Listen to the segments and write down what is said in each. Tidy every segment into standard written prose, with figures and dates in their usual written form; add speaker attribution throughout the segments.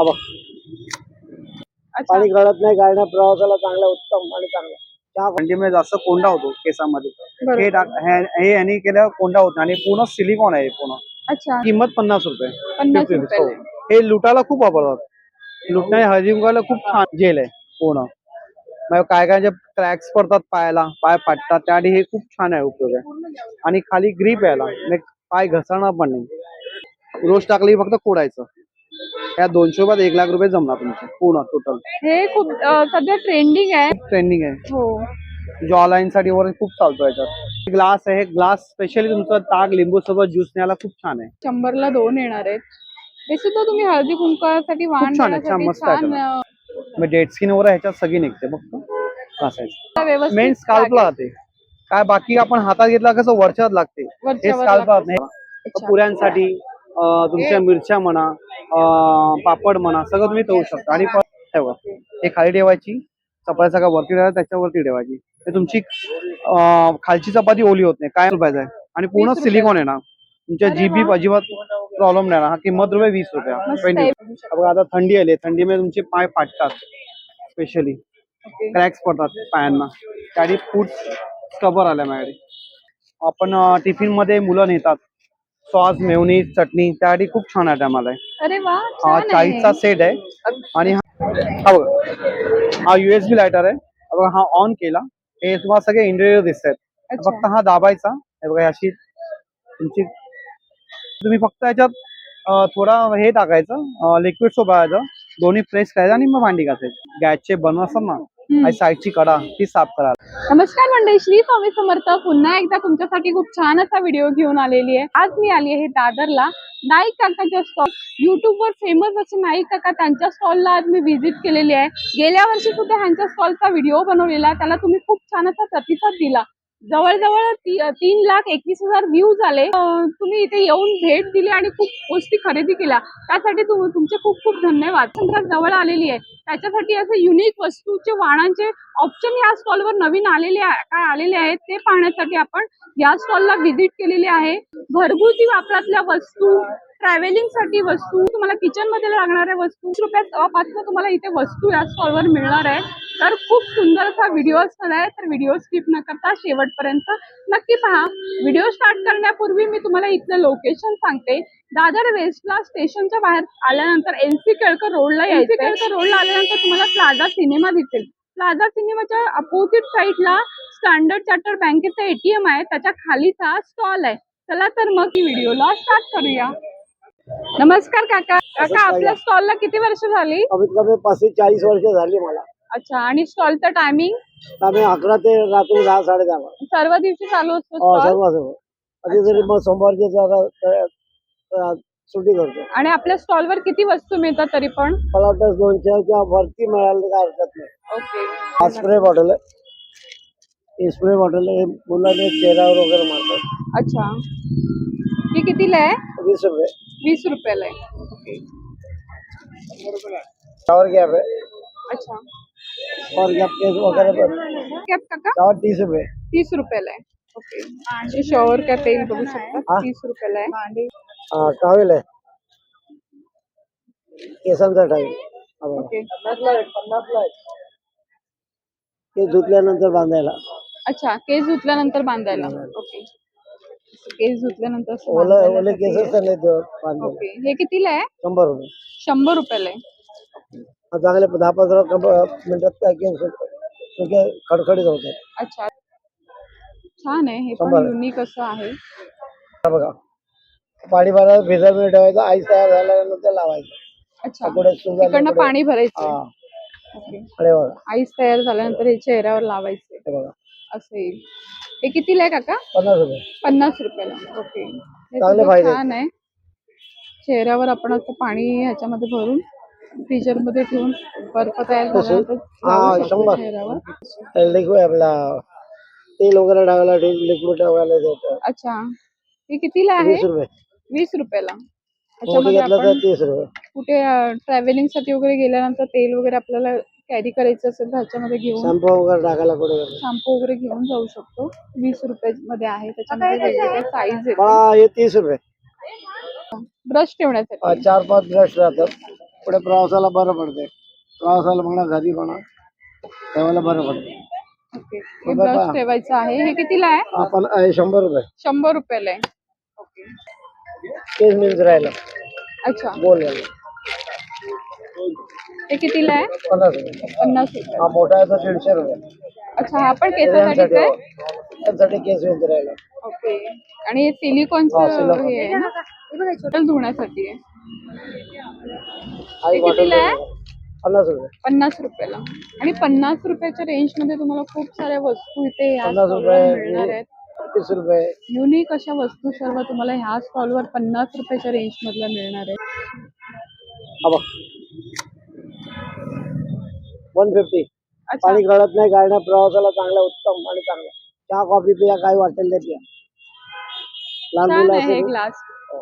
Speaker 1: हा बघ पाणी गळत नाही काय नाही, प्रवासाला चांगला उत्तम आणि चांगला चहा थंडीमध्ये जास्त कोंडा होतो केसामध्ये. हे यांनी केलं कोंडा होत आणि पूर्ण सिलिकॉन आहे पूर्ण.
Speaker 2: अच्छा,
Speaker 1: किंमत 50 रुपये.
Speaker 2: 50
Speaker 1: 50
Speaker 2: रुपये.
Speaker 1: हे लुटायला खूप वापरतात. लुटण्या हळदी कुंकवाला खूप छान जेल आहे पूर्ण. मग काय काय जे क्रॅक्स पडतात पायाला, पाय फाटतात त्यासाठी हे खूप छान आहे उपयोग आहे. आणि खाली ग्रीप यायला पाय घसरणार पण नाही. रोज टाकली फक्त कोडायचं. या 200 रुपयात 1 लाख रुपये जमणार तुमचे पूर्ण टोटल.
Speaker 2: हे खूप सध्या ट्रेंडिंग आहे.
Speaker 1: ट्रेंडिंग आहे
Speaker 2: हो,
Speaker 1: जॉ लाईन साठी वगैरे खूप चालतो याच्यात. ग्लास आहे, ग्लास स्पेशली तुमचं ताक लिंबू सोबत ज्यूस न्यायला खूप छान आहे.
Speaker 2: 100 ला 2 येणार आहेत. हे सुद्धा तुम्ही हळदी कुंकवासाठी वाण
Speaker 1: छान आहे, छान
Speaker 2: देण्यासाठी
Speaker 1: मस्त आहे
Speaker 2: छान
Speaker 1: मग डेट स्किन वगैरे ह्याच्यात सगळी निघते फक्त घासायचं.
Speaker 2: व्यवस्थित
Speaker 1: मेन स्काल्पला राहते काय, बाकी आपण हातात घेतला कसं वरच्यात लागते, हे
Speaker 2: वरच्यावर
Speaker 1: स्काल्प राहत
Speaker 2: लागते.
Speaker 1: नाही. पुऱ्यांसाठी तुमच्या मिरच्या म्हणा, पापड म्हणा सगळं तुम्ही ठेवू शकता. आणि ठेवा हे खाली ठेवायची, चपाती सगळं वरती ठेवायची, त्याच्यावरती ठेवायची. ते तुमची खालची चपाती ओली होत नाही काय पाहिजे. आणि पूर्ण सिलिकॉन आहे ना, तुमच्या जीबी अजिबात प्रॉब्लेम नाही ना. हा किंमत रुपये 20 रुपया. बघा आता थंडी आली, थंडीमध्ये तुमचे पाय फाटतात, स्पेशली क्रॅक्स पडतात पायांना, त्यासाठी फूड स्क्रबर आल्या माझ्याकडे. आपण टिफिन मध्ये मुलं नेतात सॉस मेयोनीज चटणी, त्यासाठी खूप छान आयटम आलाय.
Speaker 2: अरे वा,
Speaker 1: हा 40चा सेट आहे. आणि हा बघा हा USB लायटर आहे. बघा हा ऑन केला, हे तुम्हाला सगळे इंटेरियर दिसत आहेत. फक्त हा दाबायचा, हे बघा अशी तुमची, तुम्ही फक्त याच्यात थोडा हे टाकायचं लिक्विड सोप टाकायचं, दोन्ही प्रेस करायचं आणि मग भांडी घासायची. गॅसचे बनवत असतात ना आणि साईडची कडा ती साफ करा.
Speaker 2: नमस्कार मंडळी, श्री स्वामी समर्थ. पुन्हा एकदा तुमच्यासाठी खूप छान असा व्हिडिओ घेऊन आलेली आहे. आज मी आली आहे दादरला नाईक काकाच्या स्टॉल. युट्यूबवर फेमस असे नाईक काका, त्यांच्या स्टॉलला आज मी व्हिजिट केलेली आहे. गेल्या वर्षी सुद्धा ह्यांच्या स्टॉलचा व्हिडिओ बनवलेला, त्याला तुम्ही खूप छान असा प्रतिसाद दिला. जवळजवळ 3,21,000 व्ह्यूज आले. तुम्ही इथे येऊन भेट दिली आणि खूप गोष्टी खरेदी केल्या, त्यासाठी तुमचे खूप खूप धन्यवाद. जवळ आलेली आहे त्याच्यासाठी असे युनिक वस्तूचे वाणांचे ऑप्शन या स्टॉलवर नवीन आलेले आहेत ते पाहण्यासाठी आपण या स्टॉलला व्हिजिट केलेली आहे. घरगुती वापरातल्या वस्तू, ट्रॅव्हलिंग साठी वस्तू, तुम्हाला किचन मध्ये लागणाऱ्या वस्तू ₹100 तुम्हाला इथे वस्तू या स्टॉलवर मिळणार आहे. तर खूप सुंदर असा व्हिडिओ असणार आहे, तर व्हिडिओ स्किप न करता शेवटपर्यंत नक्की पहा. व्हिडिओ स्टार्ट करण्यापूर्वी मी तुम्हाला इथलं लोकेशन सांगते. दादर वेस्टला स्टेशनच्या बाहेर आल्यानंतर NC केळकर रोडला यायचं. केळकर रोडला आल्यानंतर तुम्हाला प्लाझा सिनेमा दिसेल. प्लाझा सिनेमाच्या अपोजिट साईडला स्टँडर्ड चार्टर्ड बँकेचा ATM आहे, त्याच्या खालीचा स्टॉल आहे. चला तर मग व्हिडिओला स्टार्ट करूया. नमस्कार काका. काका, आपल्या स्टॉलला किती वर्ष झाली?
Speaker 1: कमीत कमी 35-40 वर्ष झाली मला.
Speaker 2: अच्छा, आणि स्टॉलचं टायमिंग
Speaker 1: आम्ही 11 ते रात्री 10 10:30
Speaker 2: सर्व दिवशी चालू असतो स्टॉल?
Speaker 1: सर्व कधीतरी मग सोमवारची सुट्टी करतो.
Speaker 2: आणि आपल्या स्टॉलवर किती वस्तू मिळतात तरी पण?
Speaker 1: मला वाटतं 200च्या वरती मिळाली काय हरकत नाही.
Speaker 2: ओके.
Speaker 1: हा स्प्रे बॉटल आहे, हे स्प्रे बॉटल आहे, मुलांना चेहऱ्यावर वगैरे मारतात.
Speaker 2: अच्छा, ही कितीला आहे?
Speaker 1: 20 रुपये.
Speaker 2: 20 रुपयाला आहे. ओके.
Speaker 1: शावर कॅप आहे.
Speaker 2: अच्छा,
Speaker 1: शावर कॅप केस वगैरे पण.
Speaker 2: कॅप काका?
Speaker 1: शावर 30 रुपये.
Speaker 2: 30 रुपयाला आहे. ओके. आणि शॉवर कॅप येईल बघू शकता, 30 रुपयाला आहे.
Speaker 1: टॉवेल आहे, केसांचा टॉवेल.
Speaker 2: ओके.
Speaker 1: 50 ला आहे. ते धुतल्यानंतर बांधायला.
Speaker 2: अच्छा, केस धुतल्यानंतर बांधायला. ओके. केस धुतल्यानंतर
Speaker 1: ओले केसच नाही बांधायला.
Speaker 2: ओके. हे कितीला आहे?
Speaker 1: 100 रुपये.
Speaker 2: 100 रुपयाला आहे.
Speaker 1: चांगले 10-15 मिनिटात काय केस खडखडीत होतात.
Speaker 2: अच्छा, छान आहे. हे पण युनिक असं आहे.
Speaker 1: बघा, पाणी भरायला भिजत ठेवायचं, आईस तयार झाल्यानंतर लावायचं.
Speaker 2: अच्छा, तिकडनं पाणी भरायचं. आईस तयार झाल्यानंतर हे चेहऱ्यावर लावायचे. असं येईल. हे कितीला आहे काका?
Speaker 1: 50 रुपये.
Speaker 2: 50 रुपयाला. ओके. छान आहे. चेहऱ्यावर आपण आता पाणी ह्याच्यामध्ये भरून फ्रीजर मध्ये ठेवून बर्फ तयार झाल्यानंतर चेहऱ्यावर.
Speaker 1: आपला तेल वगैरे टाकायला, लिक्विड टाकायला देतात.
Speaker 2: अच्छा, हे कितीला आहे?
Speaker 1: 20 रुपये.
Speaker 2: 20 रुपयाला. कुठे ट्रॅव्हलिंग साठी वगैरे गेल्यानंतर तेल वगैरे आपल्याला कॅरी करायचं असेल तर ह्याच्यामध्ये घेऊन शॅम्पू वगैरे टाकायला शॅम्पू वगैरे घेऊन जाऊ शकतो. 20 रुपये मध्ये आहे. त्याच्यामध्ये वेगवेगळ्या साईज आहेत.
Speaker 1: 30 रुपये.
Speaker 2: ब्रश ठेवण्यासाठी
Speaker 1: 4-5 ब्रश राहतात.
Speaker 3: पुढे प्रवासाला बरं पडते. प्रवासाला म्हणा घरी म्हणा तेव्हाला बरं पडते.
Speaker 2: ओके हे ब्रश ठेवायचं आहे. हे कितीला आहे?
Speaker 3: आपण 100 रुपये
Speaker 2: 100 रुपयाला आहे. ओके
Speaker 3: तेच मीन्स राहिलं
Speaker 2: अच्छा
Speaker 3: बोल यायला.
Speaker 2: हे कितीला आहे?
Speaker 3: 50 रुपये.
Speaker 2: 50 रुपये.
Speaker 3: हा मोठा आहे तो 150 रुपये.
Speaker 2: अच्छा हा पण केसासाठीच आहे.
Speaker 3: त्यासाठी केस मीन्स राहिला.
Speaker 2: ओके आणि हे सिलिकॉनचं
Speaker 3: silicone.
Speaker 2: हे आहे ना? बॉटल धुण्यासाठी आहे.
Speaker 3: आई
Speaker 2: हे
Speaker 3: बॉटल
Speaker 2: कितीला आहे?
Speaker 3: 50 रुपये.
Speaker 2: 50 रुपयाला. आणि 50 रुपयाच्या रेंज मध्ये तुम्हाला खूप साऱ्या वस्तू इथे ह्या
Speaker 3: 50
Speaker 2: स्टॉलवर
Speaker 3: रुपये,
Speaker 2: मिळणार आहेत.
Speaker 3: 30 रुपये.
Speaker 2: युनिक अशा वस्तू सर्व तुम्हाला ह्या स्टॉलवर 50 रुपयाच्या रेंज मधल्या मिळणार आहेत.
Speaker 3: हा बघ 150.
Speaker 2: अच्छा
Speaker 3: पाणी गळत नाही काय नाही. प्रवासाला चांगला उत्तम आणि चांगला. चहा कॉफी पिया काय वाटेल ते पिया. लहान
Speaker 2: छान
Speaker 3: मुलं
Speaker 2: आहे हे
Speaker 3: असेल
Speaker 2: ग्लास.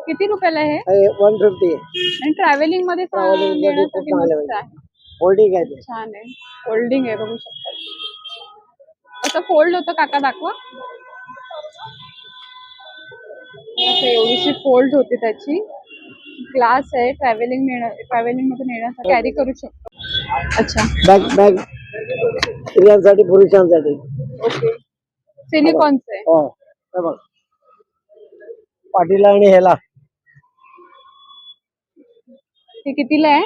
Speaker 2: किती रुपयाला आहे?
Speaker 3: हे 150 आहे.
Speaker 2: आणि ट्रॅव्हलिंग मध्ये
Speaker 3: Travelling मध्ये खूप
Speaker 2: नेण्यासाठी
Speaker 3: चांगलं
Speaker 2: मस्त आहे.
Speaker 3: होल्डिंग आहे ते.
Speaker 2: छान आहे. फोल्डिंग आहे बघू शकता. असं फोल्ड होतं काका दाखवा. असं एवढीशी फोल्ड होती त्याची. ग्लास आहे. ट्रॅव्हलिंग मध्ये नेण्यासाठी कॅरी करू शकतो. अच्छा
Speaker 3: बॅग स्त्रियांसाठी पुरुषांसाठी.
Speaker 2: ओके सिलिकॉनचं आहे.
Speaker 3: हो हे बघ पाटीला आणि ह्याला
Speaker 2: हे कितीला आहे?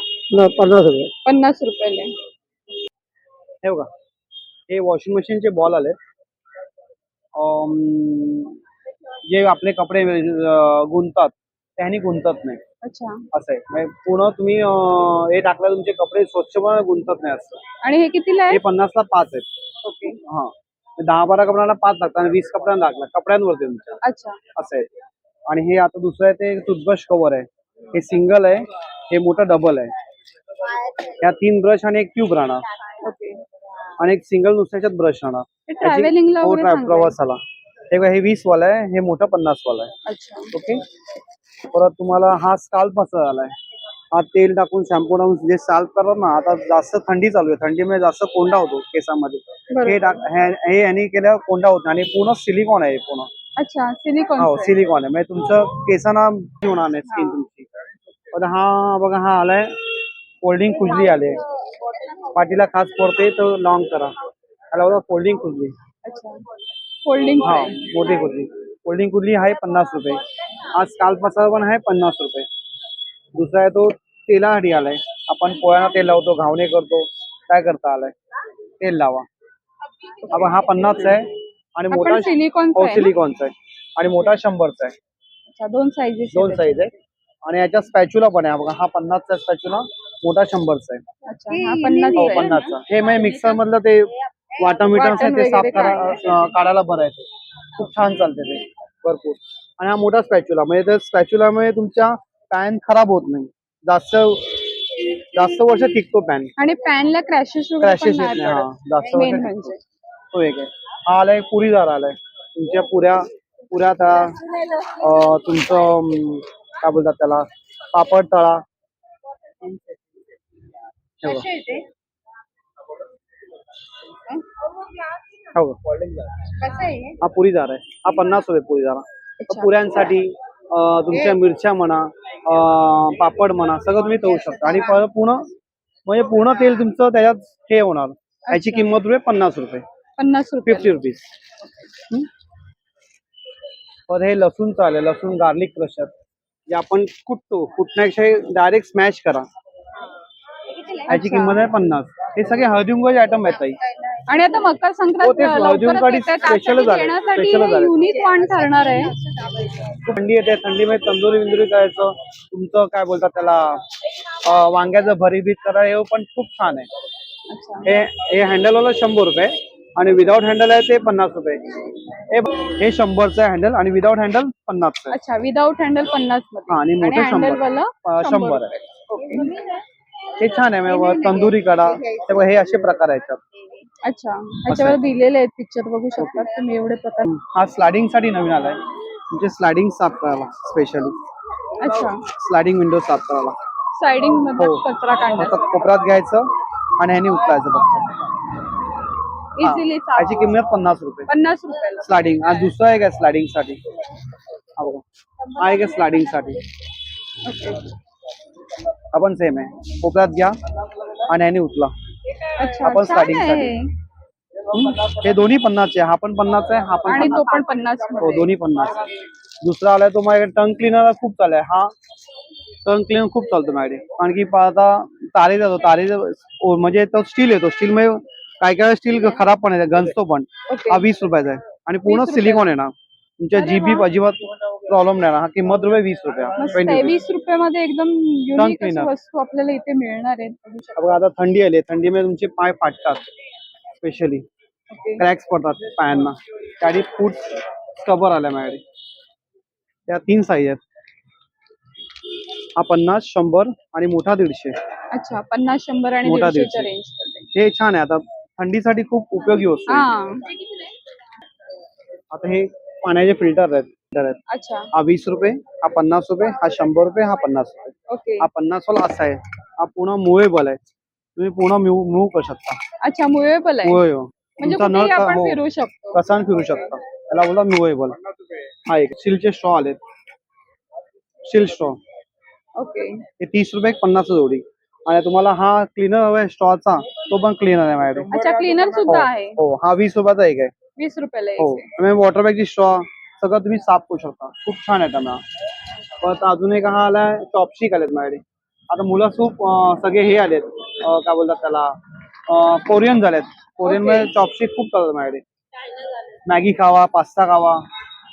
Speaker 3: 50 रुपये.
Speaker 2: 50 रुपयाला आहे.
Speaker 1: हे बघा हे वॉशिंग मशीनचे बॉल आले. जे आपले कपडे गुंतात त्याने गुंतत नाही
Speaker 2: अच्छा
Speaker 1: असं आहे. म्हणजे पूर्ण तुम्ही हे टाकलं तुमचे कपडे स्वच्छ पण गुंतत नाही असं.
Speaker 2: आणि हे कितीला
Speaker 1: हे
Speaker 2: आहे?
Speaker 1: 50 ला 5 आहेत.
Speaker 2: ओके
Speaker 1: हा 10-12 कपड्यांना 5 लागतात आणि 20 कपड्यांना लागतात कपड्यांवरती तुमच्या
Speaker 2: अच्छा
Speaker 1: असं आहे. आणि हे आता दुसरं आहे ते टूथब्रश कव्हर आहे. हे सिंगल आहे. हे मोठं डबल आहे. ह्या 3 ब्रश आणि एक ट्यूब राहणार
Speaker 2: ओके
Speaker 1: आणि एक सिंगल नुसत्याच्यात ब्रश राहणार.
Speaker 2: हे ट्रॅव्हलिंगला
Speaker 1: हो,
Speaker 2: वगैरे चांगलं आहे.
Speaker 1: प्रवासाला हे बघा, हे 20 वाला आहे. हे मोठं 50 वाला आहे.
Speaker 2: अच्छा
Speaker 1: ओके परत तुम्हाला हा स्काल्प असा आलाय. हा तेल टाकून शॅम्पू टाकून जे स्काल्प करतात ना. आता जास्त थंडी चालू आहे. थंडीमुळे जास्त कोंडा होतो केसामध्ये. हे हे यांनी केल्यावर कोंडा होत नाही आणि पूर्ण सिलिकॉन आहे पूर्ण.
Speaker 2: अच्छा सिलिकॉन
Speaker 1: हो सिलिकॉन आहे म्हणजे तुमचं केसांना होणार नाही स्किन तुमची. पण हा बघा हा आलाय फोल्डिंग खुजली आले. पाठीला खास पडते तर लॉंग करा. त्याला बघा फोल्डिंग खुजली.
Speaker 2: अच्छा फोल्डिंग
Speaker 1: हा मोठी खुजली. फोल्डिंग खुजली आहे 50 रुपये. हा स्काल्प मसाला पण आहे 50 रुपये. दुसरा आहे तो तेलासाठी आलाय. आपण पोळ्यांना तेल लावतो घावणे करतो काय करता आलाय तेल लावा. आपण हा 50 आहे आणि मोठा
Speaker 2: सिलिकॉनचा आहे ना?
Speaker 1: सिलिकॉनचा आहे आणि मोठा 100चा आहे.
Speaker 2: अच्छा दोन
Speaker 1: साईज आहे. आणि याच्या स्पॅच्युला पण आहे बघा. हा 50चा स्पॅच्युला मोठा 100चा आहे.
Speaker 2: अच्छा हा 50
Speaker 1: हो
Speaker 2: आहे.
Speaker 1: 50चा. हे म्हणजे मिक्सर मधलं ते वाटण आहे ते साफ काढायला बरं आहे. ते खूप छान चालते ते भरपूर. आणि हा मोठा स्पॅच्युला म्हणजे त्या स्पॅच्युलामुळे तुमच्या पॅन खराब होत नाही. जास्त वर्ष टिकतो पॅन.
Speaker 2: आणि पॅनला क्रॅशेस
Speaker 1: येत नाही. हा जास्त वर्ष
Speaker 2: मेन
Speaker 1: टिकतो.
Speaker 2: म्हणजे
Speaker 1: तो एक आहे. हा आलाय पुरीदार आलाय. तुमच्या पुऱ्या तळा तुमचं काय बोलतात त्याला पापड तळा. हो हा पुरीदार आहे. हा 50 रुपये पुरीदार. पुऱ्यांसाठी तुमच्या मिरच्या म्हणा पापड म्हणा सगळं तुम्ही तळू शकता. आणि पूर्ण तेल तुमचं त्याच्यात हे होणार. याची किंमत 50 रुपये
Speaker 2: 50 रुपये
Speaker 1: 50 रुपीज. तर हे लसूण चालेल. लसूण गार्लिक क्रशर जे आपण कुटण्यापेक्षा डायरेक्ट स्मॅश करा. याची किंमत आहे 50. हे सगळे हळदीकुंकवाचे आयटम आहेत ताई.
Speaker 2: आणि आता मकर संक्रांत युनिक वाण ठरणार आहे.
Speaker 1: थंडी येते. थंडीमध्ये तंदुरी करायचं तुमचं काय बोलतात त्याला वांग्याचं भरीत करा. हे पण खूप छान आहे. हे हँडलवाला 100 रुपये आणि विदाउट हँडल आहे ते 50 रुपये. हे 100चं आहे हँडल आणि विदाउट हँडल 50 आहे.
Speaker 2: अच्छा विदाउट हँडल 50 मध्ये
Speaker 1: आणि मोठे 100 आहे. हे छान आहे. तंदुरी कडा हे असे प्रकार आहेत.
Speaker 2: अच्छा याच्यावर दिलेले आहेत पिक्चर बघू शकता तुम्ही एवढे प्रकार.
Speaker 1: हा स्लायडिंग साठी नवीन आलाय. म्हणजे स्लायडिंग साफ करायला स्पेशली.
Speaker 2: अच्छा
Speaker 1: स्लायडिंग विंडो साफ करायला.
Speaker 2: साइडिंग मध्ये कचरा काढण्यासाठी
Speaker 1: कोपऱ्यात घ्यायचं आणि ह्याने उचलायचं फक्त.
Speaker 2: इझिली
Speaker 1: याची किंमत 50 रुपये
Speaker 2: 50 रुपयाला.
Speaker 1: स्लायडिंग. आज दुसरा आहे का स्लायडिंग साठी. हा एक स्लायडिंग साठी. आपण सेम आहे. कोपऱ्यात घ्या आणि याने उचला.
Speaker 2: अच्छा
Speaker 1: आपण
Speaker 2: छान
Speaker 1: starting
Speaker 2: आहे
Speaker 1: साठी.
Speaker 2: हे.
Speaker 1: हे दोन्ही 50 आहे. हा पण 50 आहे, हा पण
Speaker 2: आणि तो
Speaker 1: 50.
Speaker 2: पण 50
Speaker 1: हो
Speaker 2: मध्ये.
Speaker 1: दोन्ही 50. दुसरा आलाय तो माझ्याकडे टंग क्लिनर खूप चाललाय. हा टंग क्लिनर खूप चालतो माझ्याकडे, कारण की आता तारे जातो तारे म्हणजे तो स्टील येतो. स्टील मध्ये काय स्टील खराब पण आहे, गंजतो पण.
Speaker 2: ओके.
Speaker 1: हा 20 रुपयाचा आहे आणि पूर्ण
Speaker 2: 20 रुपयाला.
Speaker 1: सिलिकॉन आहे ना. तुमच्या
Speaker 2: अरे
Speaker 1: जीबी
Speaker 2: वा.
Speaker 1: अजिबात प्रॉब्लेम नाही ना. हा किंमत रुपये 20 रुपया.
Speaker 2: मस्त
Speaker 1: 20
Speaker 2: आहे.
Speaker 1: रुपये.
Speaker 2: 20 रुपयामध्ये एकदम युनिक अशी
Speaker 1: cleaner.
Speaker 2: वस्तू आपल्याला इथे मिळणार आहेत. बघू शकता.
Speaker 1: बघा आता थंडी आली, थंडीमध्ये तुमचे पाय फाटतात, स्पेशली
Speaker 2: ओके.
Speaker 1: क्रॅक्स पडतात पायांना. त्यासाठी फूट स्क्रबर आलाय माझ्याकडे. त्या 3 साईज आहेत. हा 50, 100 आणि मोठा 150.
Speaker 2: अच्छा 50, 100 आणि
Speaker 1: मोठा
Speaker 2: 150च्या
Speaker 1: 150.
Speaker 2: रेंज मध्ये.
Speaker 1: हे छान आहे. आता थंडीसाठी खूप उपयोगी वस्तू आहे.
Speaker 2: हा.
Speaker 1: आता हे पाण्याचे फिल्टर आहेत.
Speaker 2: अच्छा.
Speaker 1: हा 20 रुपये, हा 50 रुपये, हा 100 रुपये, हा 50 रुपये.
Speaker 2: ओके.
Speaker 1: हा 50 वाला असा आहे. हा पूर्ण मुव्हेबल आहे. तुम्ही पूर्ण मूव्ह करू शकता.
Speaker 2: अच्छा मुव्हेबल आहे.
Speaker 1: होय.
Speaker 2: म्हणजे
Speaker 1: तुमचा
Speaker 2: कुठेही आपण
Speaker 1: हो
Speaker 2: फिरू शकतो.
Speaker 1: कसा फिरू शकता. त्याला बोलतात मुव्हेबल. हा एक स्टीलचे स्ट्रॉ आलेत. Steel straw
Speaker 2: okay.
Speaker 1: हे 30 रुपये 50 जोडी. आणि तुम्हाला हा क्लीनर हवाय स्ट्रॉचा, तो पण क्लीनर आहे माझ्याकडे.
Speaker 2: अच्छा क्लीनर सुद्धा आहे.
Speaker 1: हो हा 20 रुपयाचा एक आहे.
Speaker 2: 20 रुपयाला एक
Speaker 1: हो
Speaker 2: आहे.
Speaker 1: तुम्ही वॉटर बॅगची स्ट्रॉ सगळं तुम्ही साफ करू शकता. खूप छान आहे त्यांना. परत अजून एक हा आलाय चॉपस्टिक आलेत माझ्याकडे. आता मुलं खूप सगळे हे आलेत, काय बोलतात त्याला, कोरियन झालेत. कोरियन मध्ये चॉपस्टिक खूप चालतात माझ्याकडे. मॅगी खावा, पास्ता खावा,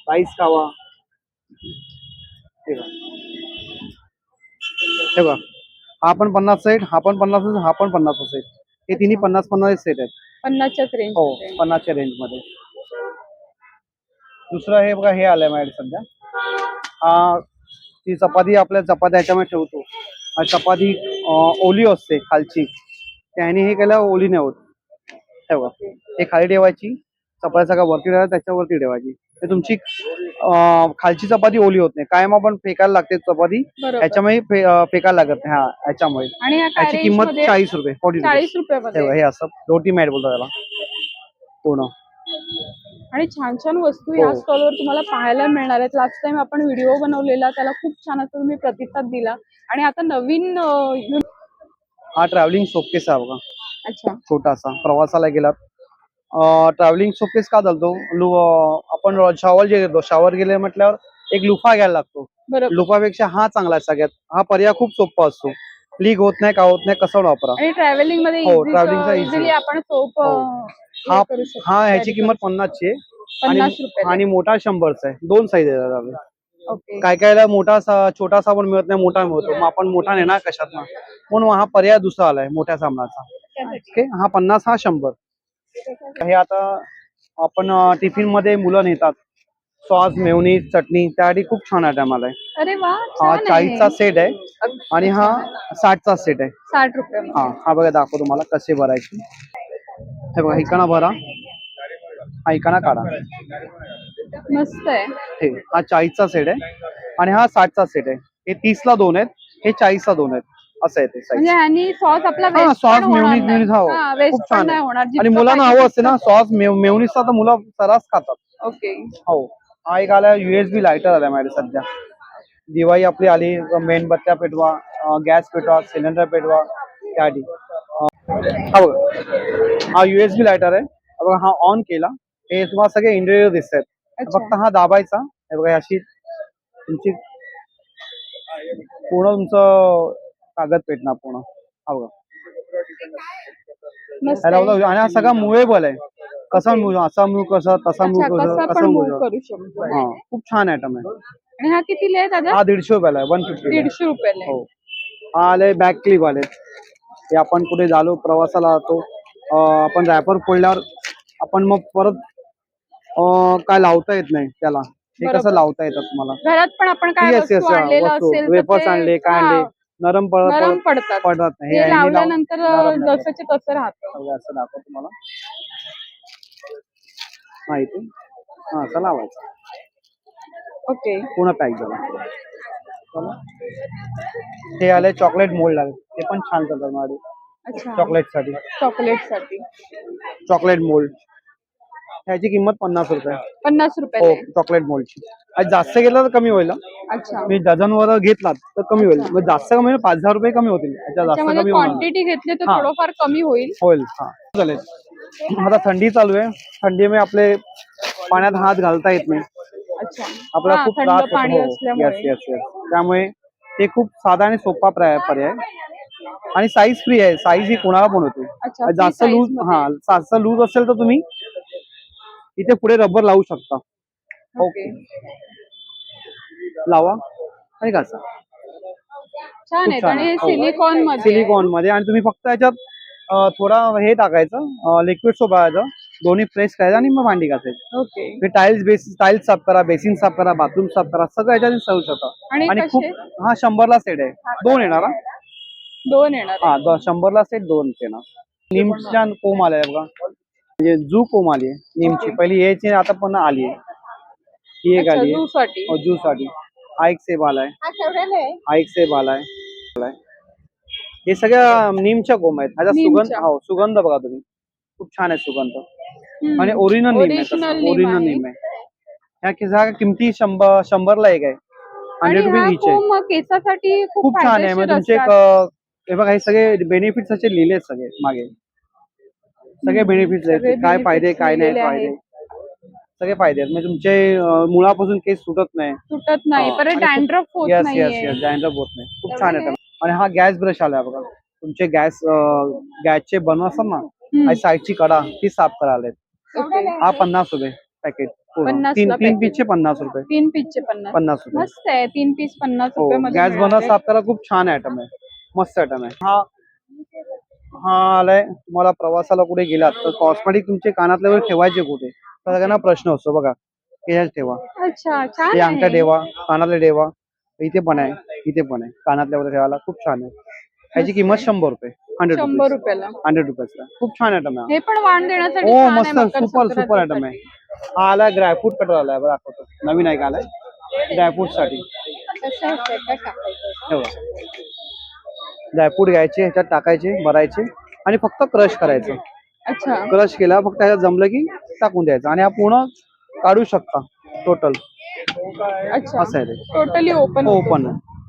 Speaker 1: राईस खावा. हे बघा हा पण 50 सेट, हा पण 50, हा पण 50 सेट. हे तिन्ही 50-50 सेट आहेत.
Speaker 2: 50च्याच रेंज
Speaker 1: हो
Speaker 2: मध्ये.
Speaker 1: 50च्या रेंज मध्ये. दुसरं हे बघा हे आलंय माझ्याकडे सध्या. हा ती चपाती आपल्या चपात्या ह्याच्यामध्ये ठेवतो. हा चपाती ओली असते खालची, त्याने हे केलं ओली नाही होत. हे बघा हे खाली ठेवायची, चपाती सगळं वरती ठेवायची, त्याच्यावरती ठेवायची. ते तुमची खालची चपाती ओली होत नाही. कायम आपण फेकायला लागते चपाती,
Speaker 2: बरोबर.
Speaker 1: ह्याच्यामध्ये फेकायला लागत नाही. हा ह्याच्यामुळे.
Speaker 2: आणि या काय
Speaker 1: याची
Speaker 2: रेंज
Speaker 1: किंमत
Speaker 2: मध्ये?
Speaker 1: 40 रुपये 40
Speaker 2: 40
Speaker 1: रुपये.
Speaker 2: रुपयामध्ये.
Speaker 1: हे असं रोटी मॅट बोलतो त्याला पूर्ण.
Speaker 2: आणि छान छान वस्तू
Speaker 1: हो.
Speaker 2: या स्टॉलवर तुम्हाला पाहायला मिळणार आहेत. लास्ट टाइम आपण व्हिडिओ बनवलेला, त्याला खूप छान असं तुम्ही प्रतिसाद दिला. आणि आता नवीन
Speaker 1: हा ट्रॅव्हलिंग शोकेस आहे बघा.
Speaker 2: अच्छा.
Speaker 1: छोटासा प्रवासाला गेलात. ट्रॅव्हलिंग शोकेस का चालतो, आपण शॉवर जे घेतो, शॉवर गेले म्हटल्यावर एक लुफा घ्यायला लागतो.
Speaker 2: बरोबर.
Speaker 1: लुफापेक्षा हा चांगला आहे सगळ्यात. हा पर्याय खूप सोपा असतो. लीक होत नाही, का होत नाही, कसं वापरा.
Speaker 2: आणि ट्रॅव्हलिंग मध्ये
Speaker 1: हो ट्रॅव्हलिंगचा
Speaker 2: इझिली आपण सोप
Speaker 1: हा
Speaker 2: करू शकतो.
Speaker 1: हा ह्याची किंमत 50 ची आहे.
Speaker 2: 50 रुपयाला.
Speaker 1: आणि मोठा 100चा आहे. 2 साईज आहे.
Speaker 2: ओके.
Speaker 1: काय कायला छोटासा पण मिळत नाही, मोठा मिळतो. मग आपण मोठा नेणार कशात ना, म्हणून हा पर्याय दुसरा आलाय मोठ्या सामनाचा. ओके हा 50, हा 100. हे आता आपण टिफिन मध्ये मुलं नेतात, सॉस मेयोनीज चटणी, त्यासाठी खूप छान आयटम आलाय.
Speaker 2: अरे वा
Speaker 1: हा
Speaker 2: छान
Speaker 1: 40चा
Speaker 2: आहे.
Speaker 1: सेट आहे आणि हा 60चा सेट आहे.
Speaker 2: 60 रुपये.
Speaker 1: हा बघा दाखवतो तुम्हाला कसे भरायचे. हे बघा इकाना भरा, हा इकाना काढा.
Speaker 2: मस्त आहे.
Speaker 1: हे हा 40चा सेट आहे आणि हा 60चा सेट आहे. हे 30ला 2 आहेत, हे 40ला 2 आहेत. असं आहे ते साईज.
Speaker 2: म्हणजे ह्यानी सॉस आपला
Speaker 1: हा
Speaker 2: वेस्ट
Speaker 1: सॉस
Speaker 2: पण होणार
Speaker 1: मेयोनीज
Speaker 2: नाही.
Speaker 1: हो
Speaker 2: हा वेस्ट
Speaker 1: खूप
Speaker 2: पण
Speaker 1: छान
Speaker 2: नाही
Speaker 1: आहे.
Speaker 2: होणार.
Speaker 1: आणि
Speaker 2: जितकं
Speaker 1: मुलांना
Speaker 2: पाहिजे
Speaker 1: हवं असते ना
Speaker 2: तितकं.
Speaker 1: सॉस मेयोनीजचा, तर मुलं सर्रास खातात.
Speaker 2: ओके.
Speaker 1: हो हा एक आला USB लायटर आलाय माझ्याकडे सध्या. दिवाळी आपली आली, मेणबत्त्या पेटवा, गॅस पेटवा, सिलेंडर पेटवा, त्यासाठी. हा बघा हा USB लायटर आहे. बघा हा ऑन केला, हे तुम्हाला सगळे इंटेरियर दिसत आहेत.
Speaker 2: अच्छा.
Speaker 1: फक्त हा दाबायचा. हे बघा अशी तुमची पूर्ण तुमचं कागद पेटणार पूर्ण. हा बघा
Speaker 2: मस्त
Speaker 1: ह्याला
Speaker 2: आहे.
Speaker 1: बोलतो. आणि हा सगळा मुव्हेबल आहे. कसा मूव, असा मूव कसा, तसा
Speaker 2: अच्छा
Speaker 1: मूव
Speaker 2: कसं
Speaker 1: कसा,
Speaker 2: पण मूव
Speaker 1: मूव.
Speaker 2: करू शकतो.
Speaker 1: हा खूप छान आयटम आहे.
Speaker 2: आणि हा कितीला आहे दादा?
Speaker 1: हा 150 रुपयाला आहे. 150 ला.
Speaker 2: 150 रुपयाला आहे.
Speaker 1: हो हा आले बॅक क्लिप आले. हे आपण कुठे झालो प्रवासाला जातो, आपण रॅपर फोडल्यावर आपण मग परत काय लावता येत नाही त्याला. हे कसं
Speaker 2: बरोबर.
Speaker 1: लावता येतात तुम्हाला.
Speaker 2: घरात पण आपण काय
Speaker 1: येस
Speaker 2: वस्तू आणलेलं
Speaker 1: वस्तू
Speaker 2: असेल तर
Speaker 1: वेपर्स
Speaker 2: ते
Speaker 1: आणले काय आणले, नरम
Speaker 2: नरम पडतात.
Speaker 1: पडत नाही.
Speaker 2: हे
Speaker 1: हे ह्यानी
Speaker 2: लावल्यानंतर
Speaker 1: नरम नाही पडत.
Speaker 2: जसंच्या तसं राहतं.
Speaker 1: बघा, असं दाखवतो तुम्हाला. हा इथे हा असं लावायचं,
Speaker 2: ओके.
Speaker 1: पूर्ण पॅक झाला. हे आले चॉकलेट मोल्ड आले, ते पण छान चालतात माझे
Speaker 2: अच्छा.
Speaker 1: चॉकलेट साठी.
Speaker 2: चॉकलेट साठी.
Speaker 1: चॉकलेट मोल्ड ह्याची किंमत 50 रुपये.
Speaker 2: 50
Speaker 1: हो,
Speaker 2: रुपये.
Speaker 1: चॉकलेट मोल्डची. आणि जास्त गेला तर कमी होईल हा.
Speaker 2: अच्छा.
Speaker 1: मी डझनवर घेतलात तर कमी होईल.
Speaker 2: अच्छा.
Speaker 1: मग जास्त कमी होईल 5-10 रुपये कमी होतील. याच्या जास्त
Speaker 2: त्याच्यामध्ये
Speaker 1: कमी होणार नाही.
Speaker 2: क्वांटिटी घेतली तर
Speaker 1: हा.
Speaker 2: थोडंफार कमी होईल.
Speaker 1: होईल. हा चालेल. आता थंडी चालू आहे. थंडीमुळे आपले पाण्यात हात घालता येत नाही.
Speaker 2: अच्छा.
Speaker 1: आपल्याला
Speaker 2: हा,
Speaker 1: खूप
Speaker 2: थंड
Speaker 1: त्रास
Speaker 2: पाणी
Speaker 1: होतो.
Speaker 2: असल्यामुळे.
Speaker 1: Yes yes yes. त्यामुळे ते खूप साधा आणि सोपा पर्याय आणि साईज फ्री आहे. साईज ही कोणाला पण होते.
Speaker 2: अच्छा, free
Speaker 1: जास्त
Speaker 2: size
Speaker 1: लूज
Speaker 2: मध्ये.
Speaker 1: हा जास्त लूज असेल तर तुम्ही इथे पुढे रबर लावू शकता.
Speaker 2: ओके.
Speaker 1: लावा आणि घासा.
Speaker 2: छान
Speaker 1: खूप
Speaker 2: आहेत
Speaker 1: छान
Speaker 2: आणि
Speaker 1: आहे.
Speaker 2: हे
Speaker 1: हो.
Speaker 2: सिलिकॉन मध्ये आहे.
Speaker 1: सिलिकॉन मध्ये आणि तुम्ही फक्त याच्यात थोडा हे टाकायचं लिक्विड सोप टाकायचं, दोन्ही प्रेस करायचं आणि मग भांडी घासायची.
Speaker 2: ओके.
Speaker 1: हे टाइल्स साफ करा, बेसिन साफ करा, बाथरूम साफ करा, सगळं याच्यात सजू शकतं.
Speaker 2: आणि
Speaker 1: आणि खूप
Speaker 2: कसे?
Speaker 1: हा 100ला सेट आहे. 2 येणार हा.
Speaker 2: 2 येणार आहे.
Speaker 1: हा 100ला सेट 2 येणार. नीमच्या कोंब आलाय बघा. म्हणजे जू कोंब आली आहे नीमची. पहिली यायची आता पुन्हा आली आहे. ही एक
Speaker 2: अच्छा,
Speaker 1: आली आहे.
Speaker 2: zoo साठी.
Speaker 1: जू साठी. हा एक सेब आलाय. हा एक सेब आलाय. हे सगळ्या नीमच्या कोंब आहेत. ह्याचा
Speaker 2: नीमच्या.
Speaker 1: सुगंध बघा तुम्ही. खूप छान आहे सुगंध.
Speaker 2: हम्म.
Speaker 1: आणि ओरिजिनल नीम आहे.
Speaker 2: Original नीम
Speaker 1: ओरिजिनल
Speaker 2: आहे.
Speaker 1: नीम आहे. ह्या किमती 100ला एक आहे.
Speaker 2: आणि
Speaker 1: 100
Speaker 2: हा
Speaker 1: रुपीज इच आहे.
Speaker 2: कोंब केसासाठी खूप
Speaker 1: खूप छान आहे.
Speaker 2: फायदेशीर
Speaker 1: म्हणजे तुमचे
Speaker 2: असतात.
Speaker 1: हे बघा हे सगळे बेनिफिट्स असे लिहिले आहेत सगळे मागे. सगळे बेनिफिट्स
Speaker 2: सगळे
Speaker 1: आहेत. काय फायदे
Speaker 2: benefits
Speaker 1: काय नाही
Speaker 2: लिहिलेले
Speaker 1: फायदे.
Speaker 2: आहेत.
Speaker 1: सगळे फायदे आहेत. म्हणजे तुमचे मुळापासून केस सुटत नाही.
Speaker 2: तुटत नाही, परत डॅन्ड्रफ होत
Speaker 1: येस
Speaker 2: नाहीये.
Speaker 1: येस डॅन्ड्रफ होत नाही. खूप छान आहे. आणि हा गॅस ब्रश आलाय बघा. तुमचे गॅसचे बनव असतात ना, आणि साईडची कडा ती साफ करायला आहेत.
Speaker 2: ओके.
Speaker 1: हा 50 रुपये पॅकेट.
Speaker 2: 50
Speaker 1: तीन
Speaker 2: ला
Speaker 1: तीन
Speaker 2: packet.
Speaker 1: पीसचे 50 रुपये.
Speaker 2: 3 पीसचे 50.
Speaker 1: 50 रुपये.
Speaker 2: मस्त आहे. 3 पीस 50
Speaker 1: हो,
Speaker 2: रुपये मध्ये
Speaker 1: गॅस बनव
Speaker 2: मिळाले.
Speaker 1: साफ करा. खूप छान आयटम आहे. मस्त आयटम आहे. हा आलाय. तुम्हाला प्रवासाला कुठे गेलात तर कॉस्मेटिक तुमचे कानातले वगैरे ठेवायचे कुठे, तर सगळ्यांना प्रश्न असतो बघा. हे ठेवा.
Speaker 2: अच्छा, छान
Speaker 1: हे अंगठ्या
Speaker 2: आहे.
Speaker 1: ठेवा, कानातले ठेवा. इथे पण आहे, इथे पण आहे. कानातले वगैरे ठेवायला खूप छान आहे. याची किंमत 100 रुपये. 100
Speaker 2: 100
Speaker 1: रुपीज.
Speaker 2: रुपयाला.
Speaker 1: 100 रुपीजला. खूप छान आयटम आहे.
Speaker 2: हे पण वाण देण्यासाठी
Speaker 1: हो
Speaker 2: छान आहे
Speaker 1: मस्त
Speaker 2: मकर
Speaker 1: सुपर आयटम आहे.
Speaker 2: संक्रांतीसाठी.
Speaker 1: हा आलाय ड्रायफ्रूट कटर आलाय बघा. दाखवतो. नवीन आहे का आलाय ड्रायफ्रूट साठी.
Speaker 2: कसं असतं का टाकायचं?
Speaker 1: ड्रायफ्रूट घ्यायचे, ह्याच्यात टाकायचे, भरायचे आणि फक्त क्रश करायचं.
Speaker 2: अच्छा.
Speaker 1: क्रश केला फक्त ह्याच्यात जमलं की टाकून द्यायचं आणि हा पूर्ण काढू शकता टोटल.
Speaker 2: अच्छा.
Speaker 1: असं आहे ते.
Speaker 2: Totally open.
Speaker 1: ओपन.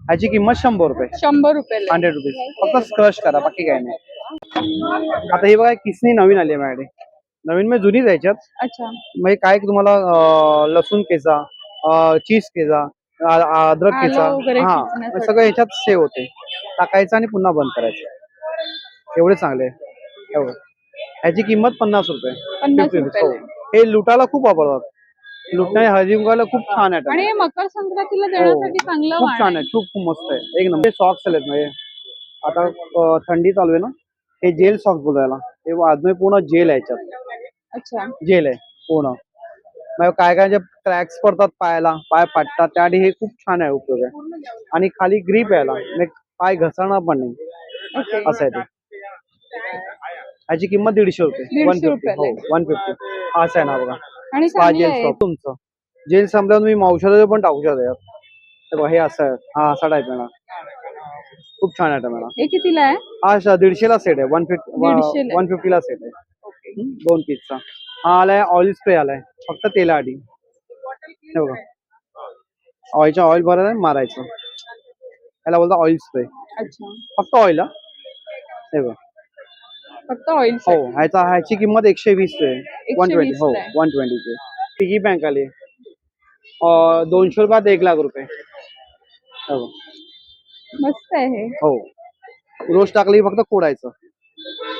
Speaker 1: ह्याची किंमत 100 रुपये.
Speaker 2: 100 रुपयाला.
Speaker 1: 100 रुपीज. फक्त क्रश करा, बाकी काय नाही. आता हे बघा किसनी नवीन आली आहे माझ्याकडे. नवीन म्हणजे जुनीच याच्यात.
Speaker 2: अच्छा.
Speaker 1: म्हणजे काय तुम्हाला लसूण केचा, चीज केचा, अद्रक केचा,
Speaker 2: आलं वगैरे
Speaker 1: हा
Speaker 2: किसण्यासाठी.
Speaker 1: सगळं याच्यात सेव होते. टाकायचं आणि पुन्हा बंद करायचं. एवढे चांगले आहे. एवढं. ह्याची किंमत 50 रुपये.
Speaker 2: 50
Speaker 1: 50 रुपीज. हो.
Speaker 2: रुपयाला.
Speaker 1: हे लुटाला खूप वापरतात. लुटणे हळदी कुंकवाला खूप छान आहे.
Speaker 2: आणि हे मकर संक्रांतीला देण्यासाठी चांगलं
Speaker 1: खूप
Speaker 2: वाण
Speaker 1: छान आहे. खूप मस्त आहे. एक नंबर. सॉक्स आलेत म्हणजे आता थंडी चालू आहे ना, हे जेल सॉक्स बोलायला. हे आजमी पूर्ण जेल आहे याच्यात.
Speaker 2: अच्छा.
Speaker 1: जेल आहे पूर्ण. मग काय काय जे क्रॅक्स पडतात पायाला, पाय फाटतात, त्यासाठी हे खूप छान आहे. उपयोग आहे. आणि खाली ग्रीप यायला म्हणजे पाय घसरणार पण नाही.
Speaker 2: ओके.
Speaker 1: असं आहे ते. ह्याची किंमत 150 रुपये.
Speaker 2: 150
Speaker 1: 150. हो
Speaker 2: रुपयाला.
Speaker 1: 150. असं आहे ना बघा.
Speaker 2: आणि
Speaker 1: स्पा
Speaker 2: चांगलं
Speaker 1: जेल
Speaker 2: आहे.
Speaker 1: सॉफ्ट तुमचं. जेल संपल्यावर तुम्ही औषध पण टाकू शकता यात. हे बघा, हे असं आहे. हा असा टाईप आहे ना. खूप छान आयटम आहे.
Speaker 2: हे कितीला आहे?
Speaker 1: हा 150ला सेट आहे.
Speaker 2: 150 ला.
Speaker 1: 150ला सेट आहे.
Speaker 2: ओके.
Speaker 1: 2 पीसचा. हा आलाय ऑइल स्प्रे आलाय. फक्त तेलासाठी. हे बघा. ऑइल भरायचं आणि मारायचं. याला बोलतात ऑइल स्प्रे.
Speaker 2: अच्छा.
Speaker 1: फक्त ऑइल. हा हे बघा.
Speaker 2: फक्त ऑइल.
Speaker 1: हो. ह्याची किंमत 120 आहे. 120. हो
Speaker 2: 120 ला आहे.
Speaker 1: 120 चे. पिगी बँक आली. 200 रुपयात 1,00,000 रुपये. हो.
Speaker 2: मस्त आहे हे.
Speaker 1: हो. रोज टाकली फक्त फोडायचं.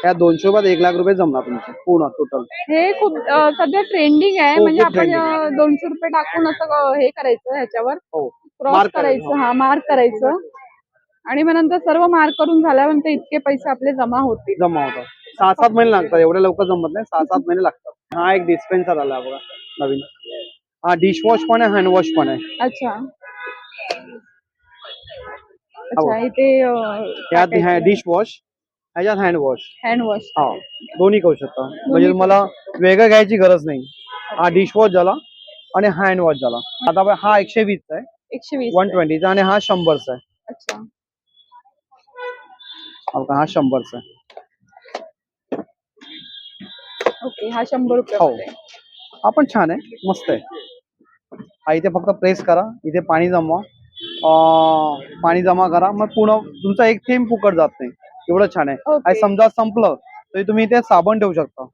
Speaker 1: त्या 200 रुपयात 1,00,000 रुपये जमणार तुमचे पूर्ण टोटल.
Speaker 2: हे खूप सध्या ट्रेंडिंग आहे.
Speaker 1: हो,
Speaker 2: म्हणजे
Speaker 1: खूप
Speaker 2: आपण
Speaker 1: trending.
Speaker 2: 200 रुपये टाकून असं हे करायचं ह्याच्यावर
Speaker 1: हो.
Speaker 2: क्रॉस
Speaker 1: Mark
Speaker 2: करायचं. हा मार्क करायचं आणि मग नंतर सर्व मार्क करून झाल्यानंतर इतके पैसे आपले जमा होतील.
Speaker 1: जमा होतात. 6-7 महिने लागतात. एवढ्या लवकर जमत नाही. 6-7 महिने लागतात. हा एक डिस्पेन्सर आला बघा नवीन. हा डिशवॉश पण आहे, हँडवॉश पण आहे.
Speaker 2: अच्छा. अच्छा. इथे
Speaker 1: यात डिशवॉश, ह्याच्यात हँडवॉश.
Speaker 2: हँडवॉश.
Speaker 1: हा दोन्ही करू शकता. म्हणजे तुम्हाला वेगळं घ्यायची गरज नाही. हा डिशवॉश झाला आणि हँडवॉश झाला. आता हा 120 चा आहे.
Speaker 2: 120.
Speaker 1: 120 चा आणि हा 100 चा आहे.
Speaker 2: अच्छा.
Speaker 1: हा 100 चा आहे.
Speaker 2: ओके. हा 100 रुपये.
Speaker 1: हो. हा पण छान आहे, मस्त आहे. हा इथे फक्त प्रेस करा, इथे पाणी जमवा, पाणी जमा करा, मग पूर्ण तुमचा एक थेंब फुकट जात नाही, एवढं छान आहे.
Speaker 2: Okay.
Speaker 1: आणि समजा संपलं तरी तुम्ही इथे साबण ठेवू शकता.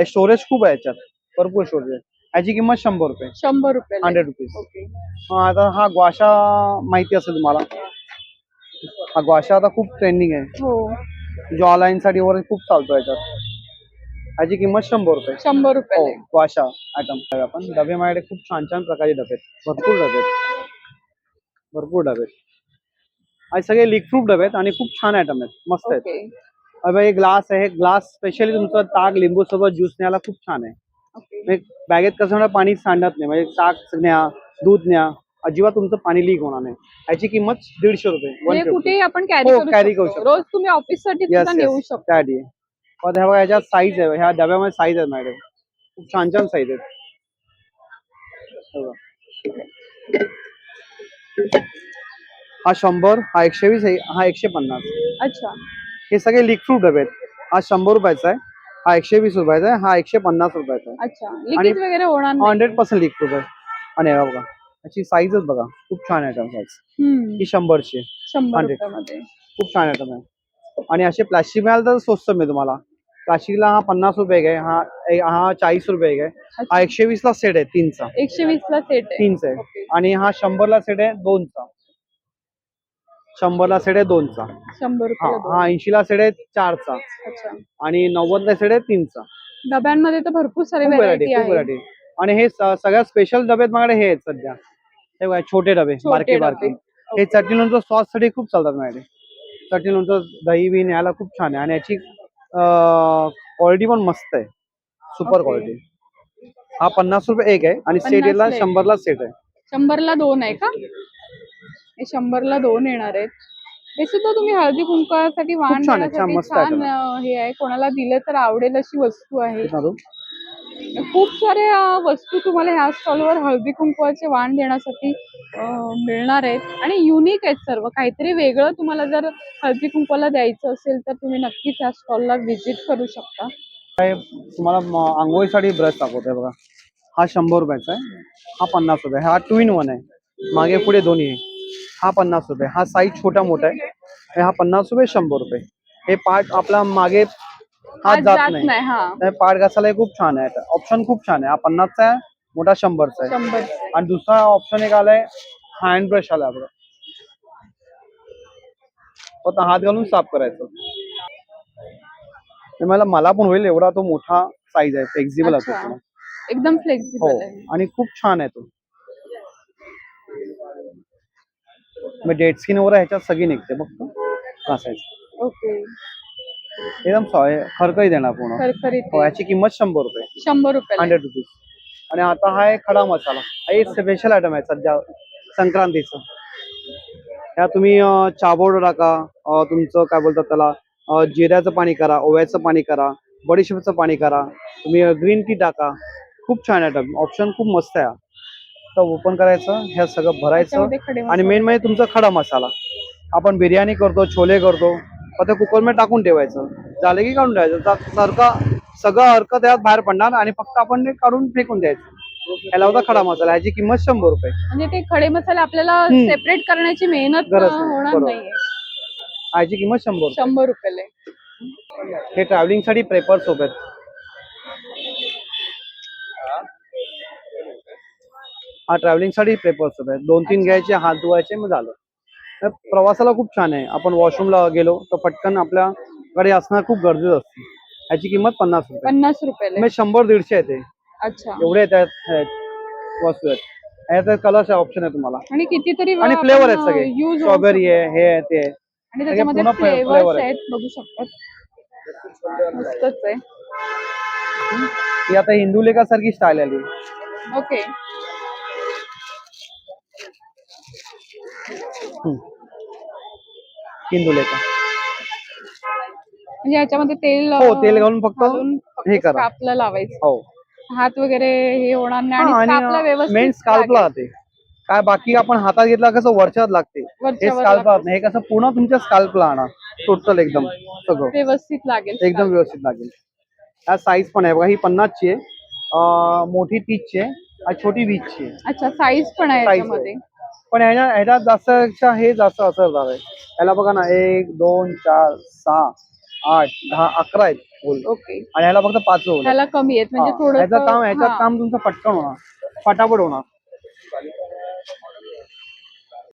Speaker 1: स्टोरेज खूप आहे याच्यात, भरपूर स्टोरेज आहे. याची किंमत 100 रुपये,
Speaker 2: 100 रुपये
Speaker 1: 100 रुपीज.
Speaker 2: ओके.
Speaker 1: आता हा ग्वाशा माहिती असेल तुम्हाला, हा ग्वाशा आता खूप ट्रेंडिंग आहे,
Speaker 2: हो,
Speaker 1: जॉलाईन साठी वगैरे खूप चालतो याच्यात. याची किंमत 100 रुपये.
Speaker 2: 100
Speaker 1: हो,
Speaker 2: रुपये
Speaker 1: ग्वाशा आयटम. आपण डबे माझ्याकडे खूप छान छान प्रकारचे डबे आहेत, भरपूर डबे आहेत, भरपूर डबे आहेत. आणि सगळे लिक प्रूफ डबे आहेत आणि खूप छान आयटम आहेत, मस्त आहेत.
Speaker 2: ओके.
Speaker 1: अबे हे ग्लास आहे, ग्लास स्पेशली तुमचं ताक लिंबू सोबत ज्यूस न्यायला खूप छान आहे.
Speaker 2: ओके.
Speaker 1: बॅगेत कसं होणार, पाणी सांडत नाही, म्हणजे ताक न्या, दूध न्या, अजिबात तुमचं पाणी लीक होणार नाही. याची किंमत 150 रुपये,
Speaker 2: म्हणजे
Speaker 1: 150.
Speaker 2: कुठेही आपण
Speaker 1: हो,
Speaker 2: कॅरी
Speaker 1: carry
Speaker 2: करू
Speaker 1: करू
Speaker 2: शकतो.
Speaker 1: शकतो.
Speaker 2: रोज तुम्ही ऑफिस साठी सुद्धा नेऊ शकता.
Speaker 1: त्यासाठी पण ह्या बघा, ह्याच्यात साईज आहे, ह्या डब्यामध्ये साईज आहे मॅडम, खूप छान छान साईज आहेत. हा 100, हा 120 आहे, हा 150.
Speaker 2: अच्छा.
Speaker 1: हे सगळे लीक प्रूफ डबे आहेत. हा 100 रुपयाचा आहे, हा 120 रुपयाचा आहे, हा 150 रुपयाचा आहे.
Speaker 2: अच्छा, लिकेज वगैरे होणार नाही.
Speaker 1: 100% लीक प्रूफ आहे. आणि हे बघा, याची साईजच बघा, खूप छान आयटम साईज. ही 100ची आहे,
Speaker 2: 100
Speaker 1: 100.
Speaker 2: रुपयामध्ये
Speaker 1: खूप छान आयटम आहे. आणि असे प्लास्टिक मिळाल तर स्वस्त मिळेल तुम्हाला. प्लास्टिकला हा 50 रुपये आहे, हा 40 रुपये आहे, हा 120 ला सेट आहे 3चा.
Speaker 2: 120 ला सेट आहे.
Speaker 1: 3चा आहे.
Speaker 2: ओके.
Speaker 1: आणि हा 100 ला सेट आहे 2चा. 100 ला सेट आहे 2चा.
Speaker 2: 100
Speaker 1: हा
Speaker 2: रुपये
Speaker 1: हा 80 ला सेट आहे 4चा.
Speaker 2: अच्छा.
Speaker 1: आणि 90 ला सेट आहे 3चा.
Speaker 2: डब्यांमध्ये तर भरपूर सारे
Speaker 1: खूप
Speaker 2: व्हरायटी
Speaker 1: व्हरायटी, खूप
Speaker 2: आहे.
Speaker 1: व्हरायटी. आणि हे सगळ्यात स्पेशल डबे माझ्याकडे हे आहेत सध्या, हे बघा छोटे डबे, बारके बारके. हे चटणी लोणचं सॉस साठी खूप चालतात माझ्याकडे. चटणी लोणचं, दही बिन याला खूप छान आहे. आणि याची क्वालिटी पण मस्त आहे, सुपर क्वालिटी. हा 50 रुपये एक आहे आणि सेट ला 100 ला सेट आहे.
Speaker 2: 100 ला 2 आहे का? हे 100 ला 2 येणार आहेत. हे सुद्धा तुम्ही हळदी कुंकवासाठी वाण
Speaker 1: छान आहे, छान,
Speaker 2: देण्यासाठी
Speaker 1: मस्त
Speaker 2: छान
Speaker 1: आहे.
Speaker 2: हे आहे. कोणाला दिलं तर आवडेल अशी वस्तू आहे.
Speaker 1: कितना दूं?
Speaker 2: खूप साऱ्या वस्तू तुम्हाला ह्या स्टॉलवर हळदी कुंकवाचे वाण देण्यासाठी मिळणार आहेत आणि युनिक आहेत सर्व. काहीतरी वेगळं तुम्हाला जर हळदी कुंकवाला द्यायचं असेल तर तुम्ही नक्कीच ह्या स्टॉलला व्हिजिट करू शकता.
Speaker 1: तुम्हाला आंघोळीसाठी ब्रश दाखवतोय बघा. हा 100 रुपयाचा आहे, हा 50 रुपये. हा 2 in 1 आहे, मागे पुढे दोन्ही आहे. हा 50 रुपये. हा साईज छोटा मोठा आहे. हा 50 रुपये, 100 रुपये. हे पार्ट आपला मागे हात जात नाही.
Speaker 2: हा,
Speaker 1: पार्ट घासायला खूप छान आहे, ऑप्शन खूप छान आहे. हा 50चा आहे, मोठा 100चा आहे.
Speaker 2: 100.
Speaker 1: आणि दुसरा ऑप्शन एक आलाय, हँड ब्रश आला आपला, फक्त हात घालून साफ करायचं. मला पण होईल एवढा तो मोठा साईज आहे, फ्लेक्झिबल आहे
Speaker 2: अच्छा.
Speaker 1: तो.
Speaker 2: एकदम
Speaker 1: हो,
Speaker 2: फ्लेक्झिबल आहे.
Speaker 1: आणि खूप छान आहे तो. मग डेड स्किन वगैरे ह्याच्यात सगळी निघते, फक्त घासायचं.
Speaker 2: ओके.
Speaker 1: एकदम खरखरीत देणार पूर्ण.
Speaker 2: खरखरीत
Speaker 1: हो, याची किंमत 100 रुपये,
Speaker 2: 100 रुपये
Speaker 1: 100 रुपीज. आणि आता हा आहे खडा मसाला. हा एक स्पेशल आयटम आहे सध्या संक्रांतीचं. ह्या तुम्ही चाबोड टाका, तुमचं काय बोलतात त्याला, जिऱ्याचं पाणी करा, ओव्याचं पाणी करा, बडीशेपचं पाणी करा, तुम्ही ग्रीन टी टाका. खूप छान आयटम, ऑप्शन खूप मस्त आहे. तर ओपन करायचं, हे सगळं भरायचं. आणि मेन म्हणजे तुमचा खडा मसाला. आपण बिर्याणी करतो, छोले करतो, मग ते कुकरमध्ये टाकून ठेवायचं, झालं की काढून ठेवायचं. सगळं अर्क त्यात बाहेर पडणार आणि फक्त आपण ते काढून फेकून द्यायचं. याला होता खडा मसाला. ह्याची किंमत 100 रुपये.
Speaker 2: म्हणजे ते खडे मसाले आपल्याला सेपरेट करण्याची मेहनत
Speaker 1: गरज
Speaker 2: होणार नाहीये.
Speaker 1: ह्याची किंमत 100 रुपये.
Speaker 2: 100 रुपये.
Speaker 1: हे ट्रॅव्हलिंग साठी पेपर सोप आहेत. हा ट्रॅव्हलिंग साठी पेपर सोप आहेत. 2-3 घ्यायचे, हात धुवायचे, मग झालं. प्रवासाला खूप छान आहे. आपण वॉशरूमला गेलो तर पटकन आपल्याकडे असणं खूप गरजेचं असतं. ह्याची किंमत 50 रुपये.
Speaker 2: 50 रुपये.
Speaker 1: 100-150 येते.
Speaker 2: अच्छा.
Speaker 1: एवढे त्यात वस्तू आहेत. ह्याच्यात कलर ऑप्शन आहे तुम्हाला
Speaker 2: आणि कितीतरी
Speaker 1: आणि फ्लेवर आहेत सगळे. स्ट्रॉबेरी आहे, हे आहे, ते आहे.
Speaker 2: आणि त्याच्यामध्ये फ्लेवर्स आहेत, बघू शकतात. मस्तच आहे.
Speaker 1: ही आता हिंदुलेखा सारखी स्टाईल आली.
Speaker 2: ओके.
Speaker 1: हिंदुलेखा
Speaker 2: म्हणजे याच्यामध्ये तेल,
Speaker 1: हो, तेल घालून फक्त हे करा,
Speaker 2: स्कार्फला लावायचं.
Speaker 1: हो.
Speaker 2: हात वगैरे हे होणार नाही आणि स्कार्फला व्यवस्थित
Speaker 1: मेन स्काल्पला राहते. काय बाकी आपण हातात घेतला कसं वरच्यावर लागते, हे स्काल्प राहत नाही. हे कसं पूर्ण तुमच्या स्काल्पला आणा, टोटल एकदम सगळं
Speaker 2: व्यवस्थित लागेल,
Speaker 1: एकदम व्यवस्थित लागेल. हा साईज पण आहे बघा, ही 50ची आहे, मोठी 30ची आहे आणि छोटी 20ची आहे.
Speaker 2: अच्छा, साईज पण आहे
Speaker 1: Size आहे.
Speaker 2: याच्यामध्ये.
Speaker 1: पण ह्याच्यात जास्त हे जास्त असरदार आहे. याला बघा ना 1 2 4 6 8 10 11 आहेत होल
Speaker 2: ओके,
Speaker 1: आणि ह्याला फक्त 5 होल
Speaker 2: त्याला कमी आहेत म्हणजे
Speaker 1: ह्याचं
Speaker 2: थोडं
Speaker 1: काम तुमचं पटकन होणार, फटाफट होणार.